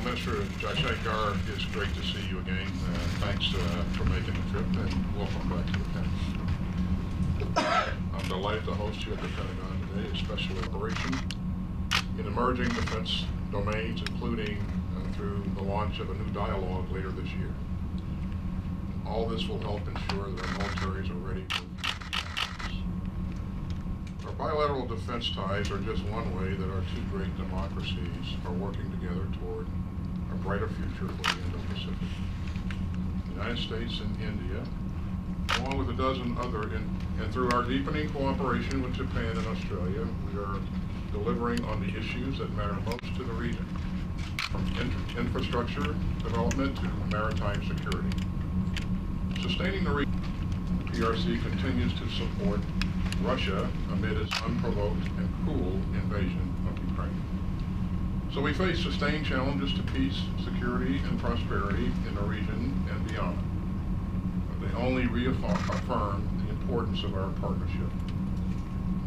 Minister Jaishankar, it's great to see you again. Thanks for making the trip, and welcome back to the Pentagon. I'm delighted to host you at the Pentagon today, a special operation in emerging defense domains, including through the launch of a new dialogue later this year. All this will help ensure that our militaries are ready for our bilateral defense ties are just one way that our two great democracies are working together toward a brighter future for the Indo-Pacific. The United States and India, along with a dozen other, and through our deepening cooperation with Japan and Australia, we are delivering on the issues that matter most to the region, from infrastructure development to maritime security. Sustaining the region, the PRC continues to support Russia amid its unprovoked and cruel invasion of Ukraine. So we face sustained challenges to peace, security, and prosperity in the region and beyond. But they only reaffirm the importance of our partnership.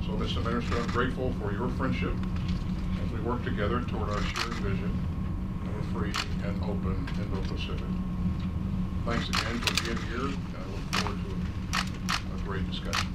So, Mr. Minister, I'm grateful for your friendship as we work together toward our shared vision of a free and open Indo-Pacific. Thanks again for being here, and I look forward to a great discussion.